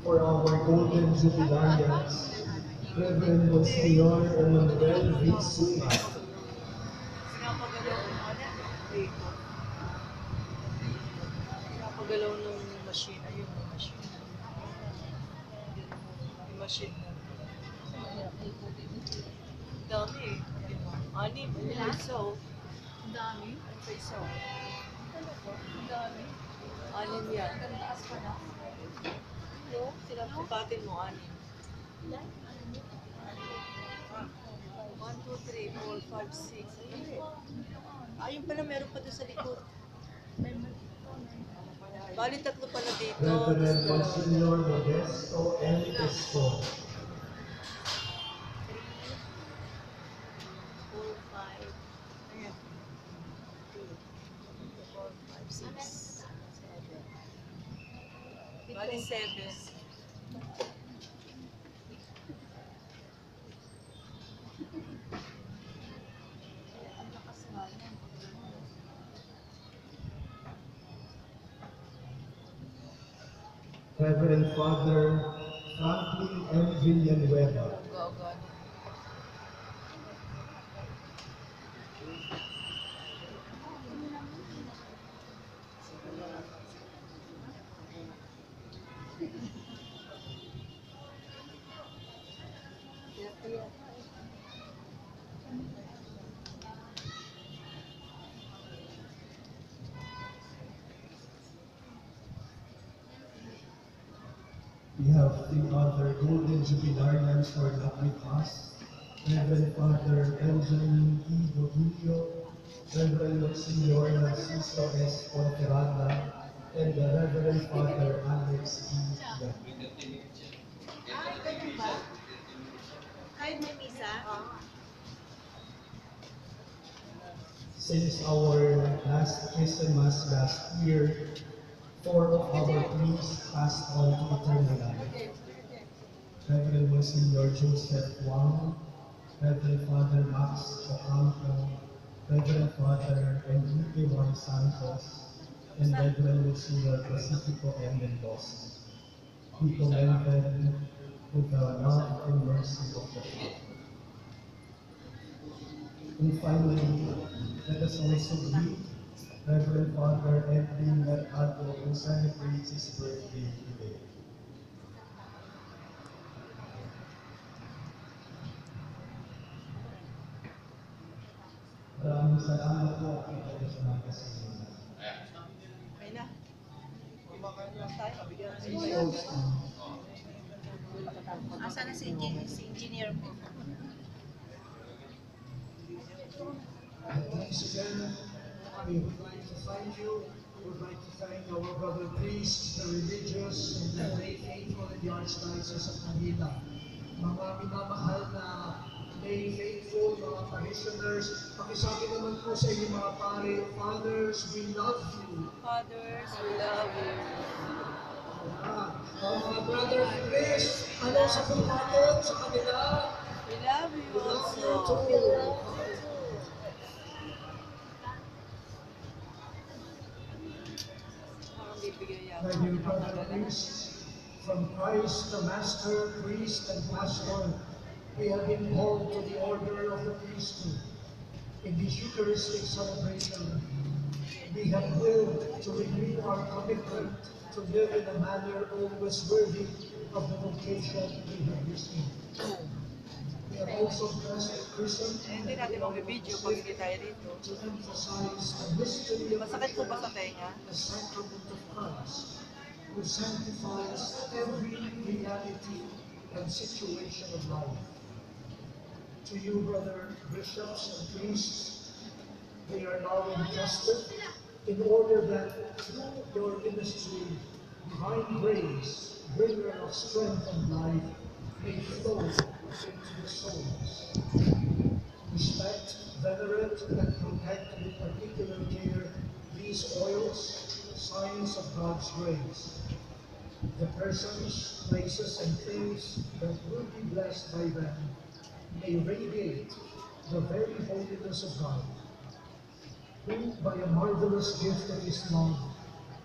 For our golden jubilarians, Reverend Monsignor Emmanuel V. Sungat, Pinapagalaw ng ano, dito. Pinapagalaw ng machine. Ayun, yung machine. Yung machine na. Ang dami eh. Anim. Isa oh. Ang dami. Ano pa isa oh? Ang dami. Anim yan. Taas pa na. No? Sila pagkatin mo, anim. 1, 2, 3, 4, 5, 6. Ayun pala, meron pa doon sa likod. Bali, tatlo pala dito. Reverend Monsignor Modesto N. Esco, 4, 5. Ayan. 2, 4, 5, 6, 7. Bali, 7. Reverend Father Franklin M. Villanueva, Gawa-gawa. we have three other golden jubilarians who are not with us. Reverend Father Benjamin E. Dovillo, Reverend Monsignor Narciso S. Ponferrada, and the Reverend Father Alex E. Yan. Kahit may misa? Since our last Christmas last year, 4 of our priests passed on to eternal life. Reverend Monsignor Joseph Wang, Reverend Father Max Ocampo, Reverend Father Enrique Juan Santos, and Reverend Monsignor Pacifico M. Mendoza. We commend them with the love and mercy of the Father. And finally, let us also greet Reverend Father Edwin Mercado, who celebrates his birthday today. Maraming salamat po at ito sa mga kasinunod. Okay na. Kumakain lang tayo. Mabigyan na Please hold Asa na si engineer po? And once again, we would like to thank you. We would like to thank our brother priests, the religious, and the lay faithful in the Archdiocese of Manila. Mga minamahal na lay faithful, mga parishioners, pakisabi naman po sa inyo mga pare, fathers, we love you. Fathers, we love you. Mga brother priests, ano sa natin sa kanila? We love you We love you also. too. Parang bibigyan yan. My dear brother priests, from Christ the Master, Priest, and Pastor, we have been called to the order of the priesthood. In this Eucharistic celebration, we have willed to renew our commitment to live in a manner always worthy of the vocation we have received. We have also christened Hindi natin mag-video pag hindi tayo dito. to emphasize the mystery of Masakit po ba sa tenga? the sacrament of Christ, who sanctifies every reality and situation of life. To you, brother bishops and priests, they are now entrusted in order that through your ministry, divine grace, bringer of strength and life, may flow into the souls. Respect, venerate, and protect with particular care these oils, signs of God's grace. The persons, places, and things that will be blessed by them may radiate the very holiness of God, who by a marvelous gift of His love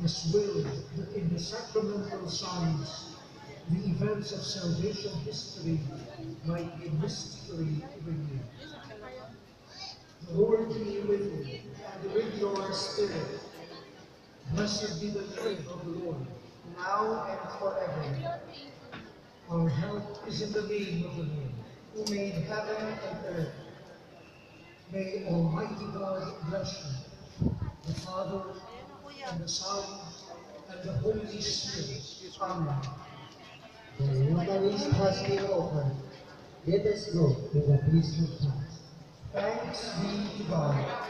is willed in the sacramental signs the events of salvation history might be mystically renewed. The Lord be with you, and with your spirit. Blessed be the name of the Lord, now and forever. Our help is in the name of the Lord, who made heaven and earth. May Almighty God bless you, the Father, and the Son, and the Holy Spirit. Amen. The Eucharist has been offered. Let us go to the priesthood house. Thanks be to God.